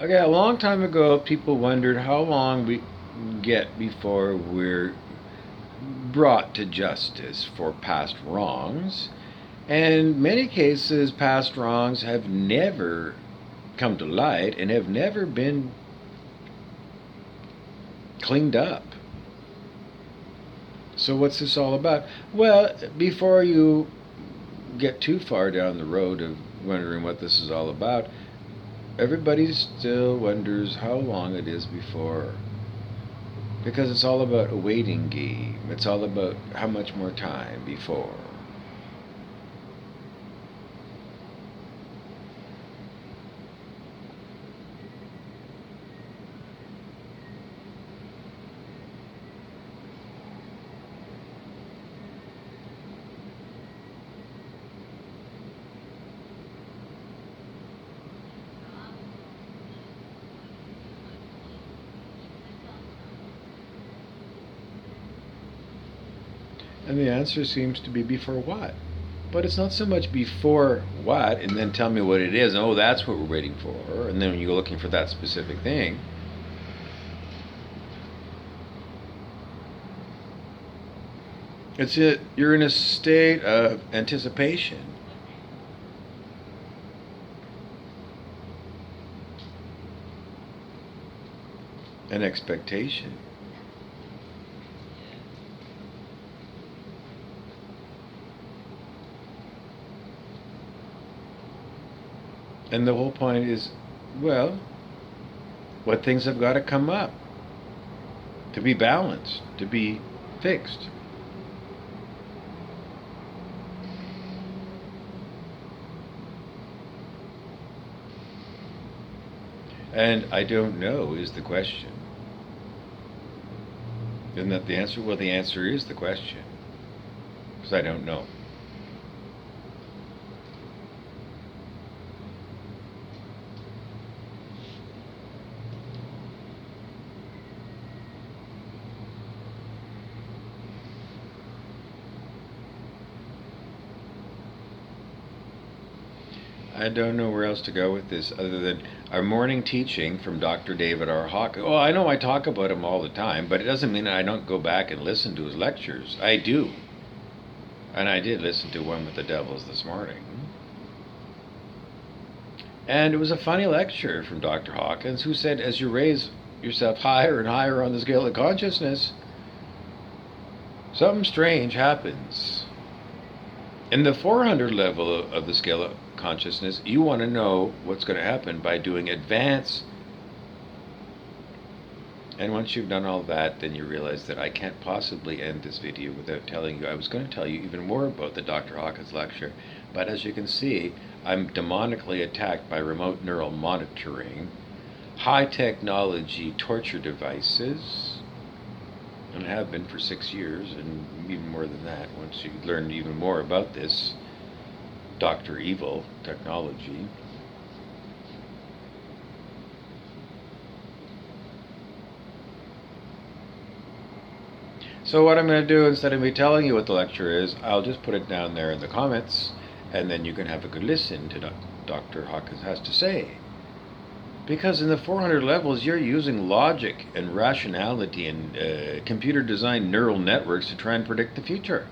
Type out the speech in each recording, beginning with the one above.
Okay, a long time ago, people wondered how long we get before we're brought to justice for past wrongs. And in many cases, past wrongs have never come to light and have never been cleaned up. So, what's this all about? Well, before you get too far down the road of wondering what this is all about, everybody still wonders how long it is before. Because it's all about a waiting game. It's all about how much more time before. And the answer seems to be before what? But it's not so much before what and then tell me what it is. Oh, that's what we're waiting for. And then when you're looking for that specific thing, you're in a state of anticipation and expectation. And the whole point is, well, what things have got to come up to be balanced, to be fixed. And I don't know is the question. Isn't that the answer? Well, the answer is the question. Because I don't know. I don't know where else to go with this other than our morning teaching from Dr. David R. Hawkins. Oh, I know I talk about him all the time, but it doesn't mean I don't go back and listen to his lectures. I do. And I did listen to one with the devils this morning. And it was a funny lecture from Dr. Hawkins, who said as you raise yourself higher and higher on the scale of consciousness, something strange happens. In the 400 level of the scale of consciousness, you want to know what's going to happen by doing advance. And once you've done all that, then you realize that I can't possibly end this video without telling you. I was going to tell you even more about the Dr. Hawkins lecture, but as you can see, I'm demonically attacked by remote neural monitoring, high technology torture devices, and have been for 6 years, and even more than that once you learn even more about this Dr. Evil technology. So what I'm going to do, instead of me telling you what the lecture is, I'll just put it down there in the comments, and then you can have a good listen to Dr. Hawkins has to say. Because in the 400 levels, you're using logic and rationality and computer-designed neural networks to try and predict the future.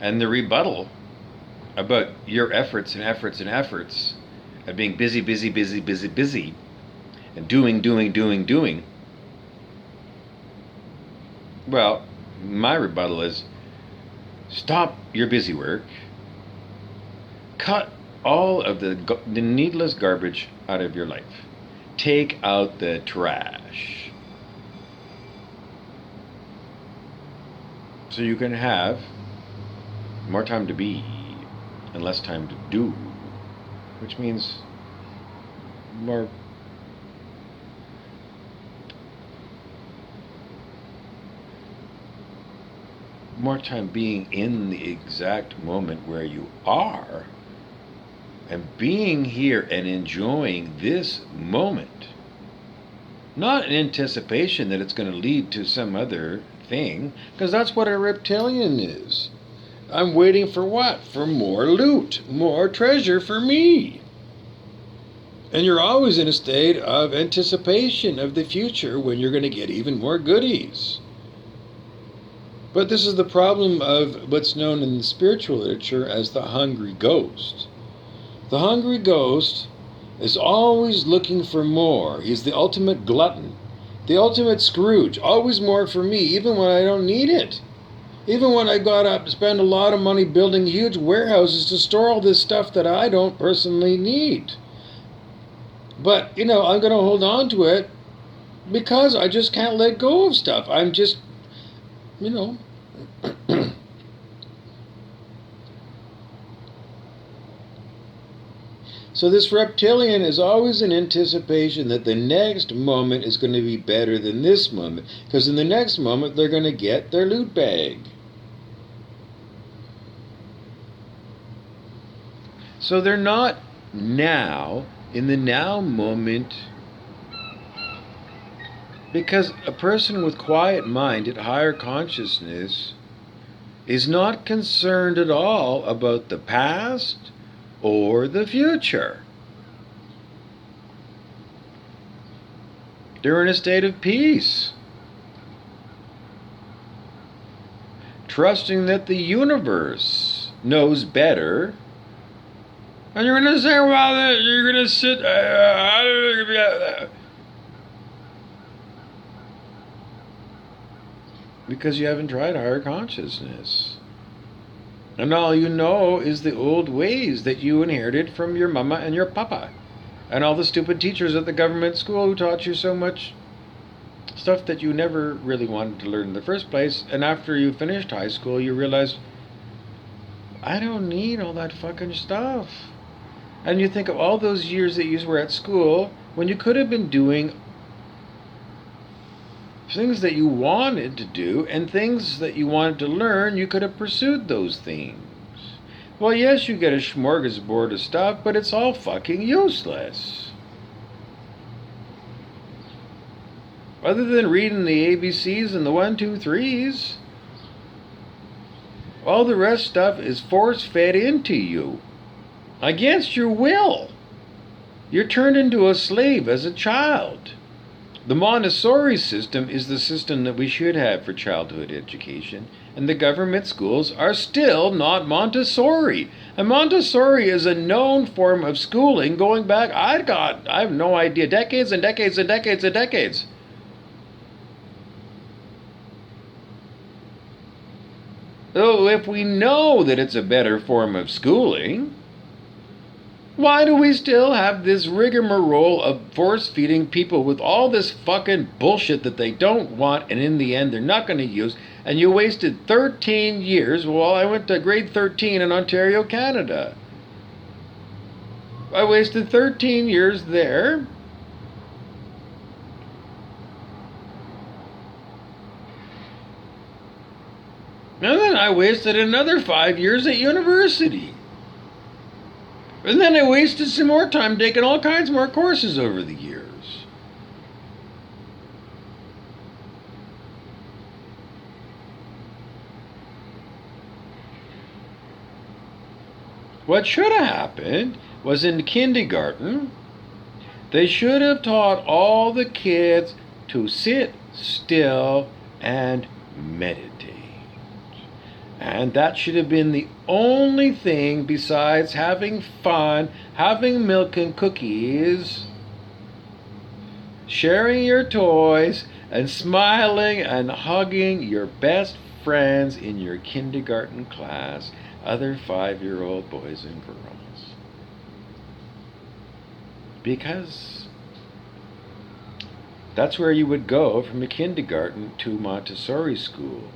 And the rebuttal about your efforts and efforts and efforts of being busy, busy, busy, busy, busy, and doing, well, my rebuttal is, stop your busy work. Cut all of the needless garbage out of your life. Take out the trash. So you can have more time to be and less time to do, which means more time being in the exact moment where you are and being here and enjoying this moment, not in anticipation that it's going to lead to some other thing, because that's what a reptilian is. I'm waiting for what? For more loot, more treasure for me. And you're always in a state of anticipation of the future when you're going to get even more goodies. But this is the problem of what's known in the spiritual literature as the hungry ghost. The hungry ghost is always looking for more. He's the ultimate glutton, the ultimate Scrooge. Always more for me, even when I don't need it. Even when I got to spend a lot of money building huge warehouses to store all this stuff that I don't personally need. But, I'm going to hold on to it because I just can't let go of stuff. I'm just, So this reptilian is always in anticipation that the next moment is going to be better than this moment. Because in the next moment, they're going to get their loot bag. So they're not now, in the now moment, because a person with quiet mind at higher consciousness is not concerned at all about the past or the future. They're in a state of peace, trusting that the universe knows better. And you're going to say, well, you're going to sit... because you haven't tried higher consciousness. And all you know is the old ways that you inherited from your mama and your papa. And all the stupid teachers at the government school who taught you so much stuff that you never really wanted to learn in the first place. And after you finished high school, you realized, I don't need all that fucking stuff. And you think of all those years that you were at school when you could have been doing things that you wanted to do and things that you wanted to learn. You could have pursued those things. Well, yes, you get a smorgasbord of stuff, but it's all fucking useless. Other than reading the ABCs and the 1, 2, 3s, all the rest stuff is force-fed into you against your will. You're turned into a slave as a child. The Montessori system is the system that we should have for childhood education, and the government schools are still not Montessori. And Montessori is a known form of schooling going back, I have no idea, decades and decades and decades and decades. So if we know that it's a better form of schooling, why do we still have this rigmarole of force-feeding people with all this fucking bullshit that they don't want and in the end they're not going to use? And you wasted 13 years. Well, I went to grade 13 in Ontario, Canada. I wasted 13 years there. And then I wasted another 5 years at university. And then I wasted some more time taking all kinds more courses over the years. What should have happened was in kindergarten, they should have taught all the kids to sit still and meditate. And that should have been the only thing besides having fun, having milk and cookies, sharing your toys, and smiling and hugging your best friends in your kindergarten class, other 5-year-old boys and girls. Because that's where you would go from a kindergarten to Montessori school.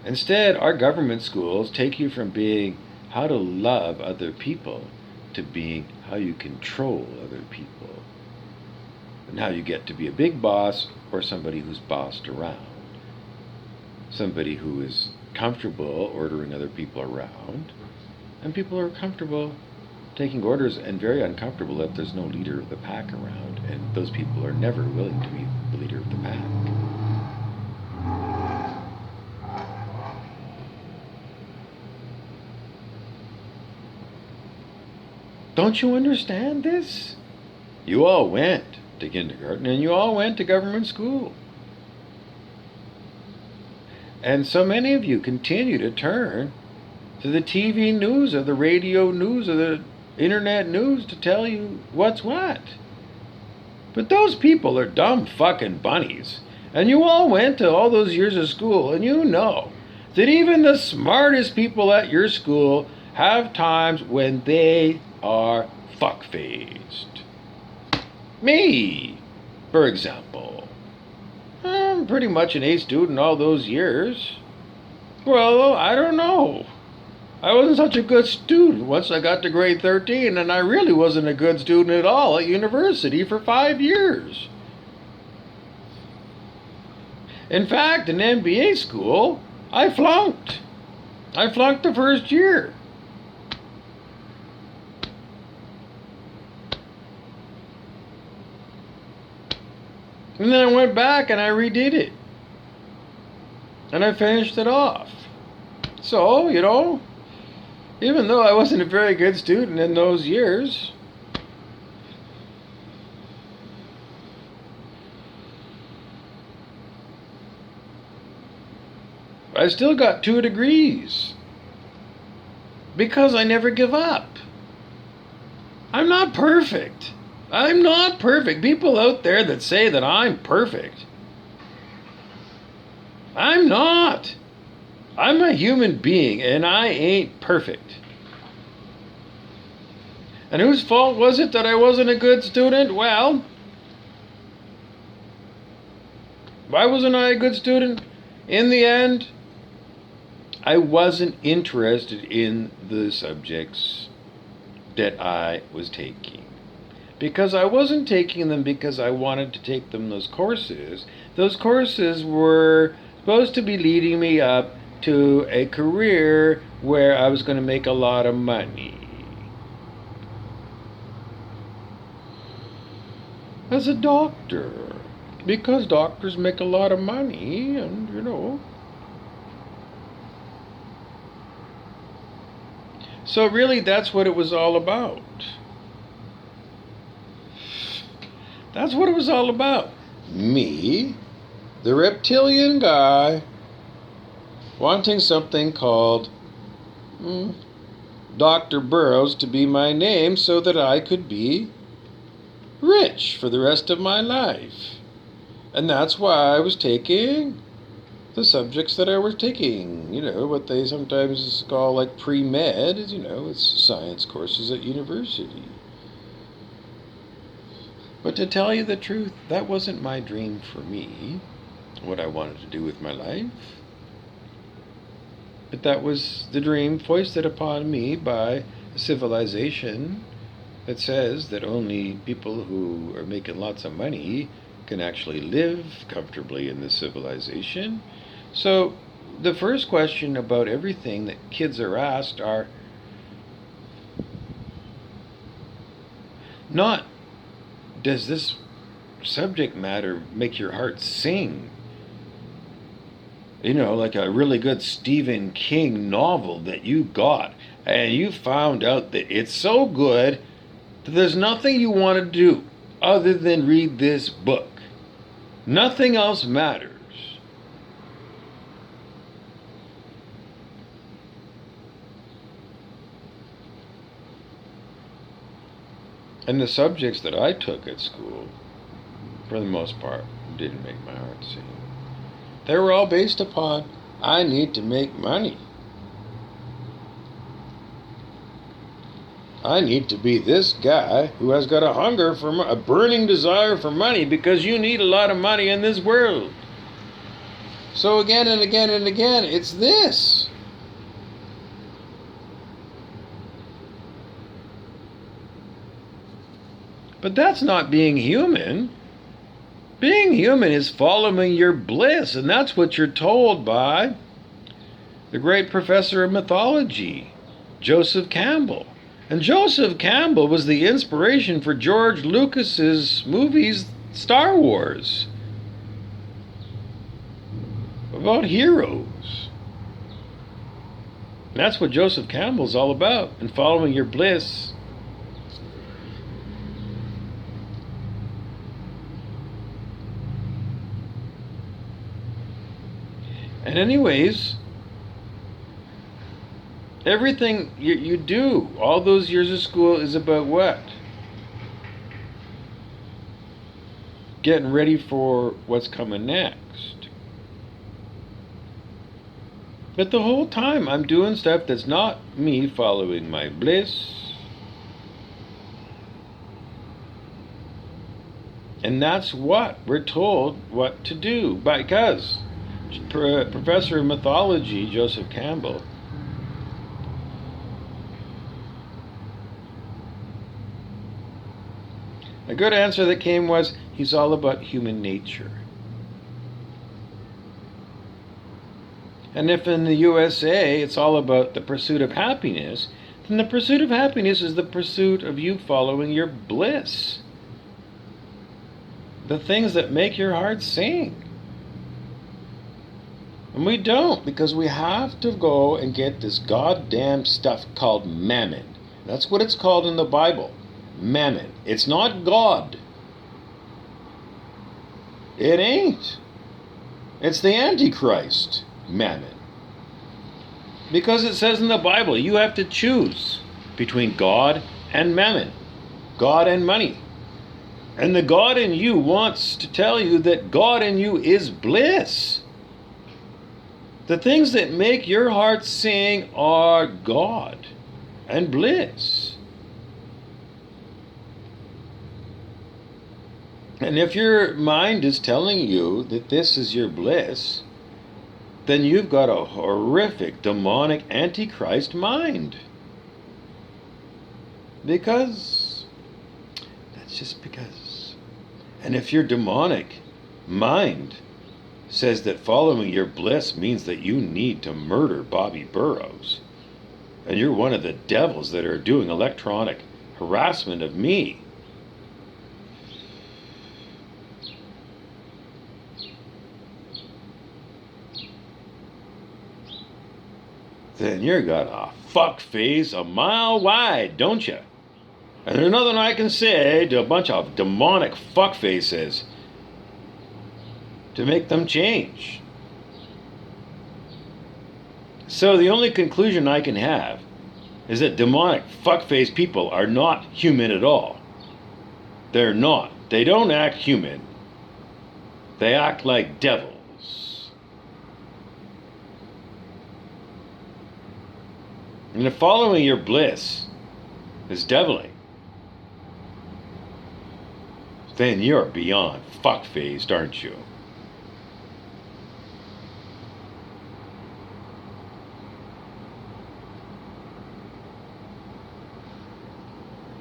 Instead, our government schools take you from being how to love other people to being how you control other people. And how you get to be a big boss or somebody who's bossed around. Somebody who is comfortable ordering other people around. And people are comfortable taking orders and very uncomfortable if there's no leader of the pack around. And those people are never willing to be the leader of the pack. Don't you understand this? You all went to kindergarten and you all went to government school. And so many of you continue to turn to the TV news or the radio news or the internet news to tell you what's what. But those people are dumb fucking bunnies. And you all went to all those years of school, and you know that even the smartest people at your school have times when they are fuck-faced. Me, for example. I'm pretty much an A student all those years. Well, I don't know. I wasn't such a good student once I got to grade 13, and I really wasn't a good student at all at university for 5 years. In fact, in MBA school, I flunked. I flunked the first year. And then I went back and I redid it. And I finished it off. So, even though I wasn't a very good student in those years, I still got 2 degrees. Because I never give up. I'm not perfect. I'm not perfect. People out there that say that I'm perfect. I'm not. I'm a human being and I ain't perfect. And whose fault was it that I wasn't a good student? Well, why wasn't I a good student? In the end, I wasn't interested in the subjects that I was taking. Because I wasn't taking them because I wanted to take them those courses. Those courses were supposed to be leading me up to a career where I was going to make a lot of money. As a doctor. Because doctors make a lot of money and, So really, that's what it was all about. That's what it was all about. Me, the reptilian guy, wanting something called Dr. Burrows to be my name so that I could be rich for the rest of my life. And that's why I was taking the subjects that I was taking. What they sometimes call like pre-med, it's science courses at university. But to tell you the truth, that wasn't my dream for me, what I wanted to do with my life. But that was the dream foisted upon me by a civilization that says that only people who are making lots of money can actually live comfortably in this civilization. So the first question about everything that kids are asked are not, does this subject matter make your heart sing? Like a really good Stephen King novel that you got, and you found out that it's so good that there's nothing you want to do other than read this book. Nothing else matters. And the subjects that I took at school, for the most part, didn't make my heart sing. They were all based upon, I need to make money. I need to be this guy who has got a hunger for a burning desire for money, because you need a lot of money in this world. So again and again and again, it's this. But that's not being human. Being human is following your bliss, and that's what you're told by the great professor of mythology, Joseph Campbell. And Joseph Campbell was the inspiration for George Lucas's movies, Star Wars, about heroes. And that's what Joseph Campbell's all about, and following your bliss. And anyways, everything you do, all those years of school is about what? Getting ready for what's coming next. But the whole time I'm doing stuff that's not me following my bliss. And that's what we're told what to do. Because Professor of Mythology, Joseph Campbell, a good answer that came was, he's all about human nature. And if in the USA it's all about the pursuit of happiness, then the pursuit of happiness is the pursuit of you following your bliss. The things that make your heart sing. And we don't, because we have to go and get this goddamn stuff called mammon. That's what it's called in the Bible. Mammon. It's not God. It ain't. It's the Antichrist, mammon. Because it says in the Bible, you have to choose between God and mammon. God and money. And the God in you wants to tell you that God in you is bliss. The things that make your heart sing are God and bliss. And if your mind is telling you that this is your bliss, then you've got a horrific, demonic, antichrist mind. Because, that's just because. And if your demonic mind says that following your bliss means that you need to murder Bobby Burrows, and you're one of the devils that are doing electronic harassment of me, then you're got a fuck face a mile wide, don't you? And there's nothing I can say to a bunch of demonic fuck faces to make them change. So the only conclusion I can have is that demonic fuckface people are not human at all. They're not. They don't act human. They act like devils. And if following your bliss is deviling, then you're beyond fuck-faced, aren't you?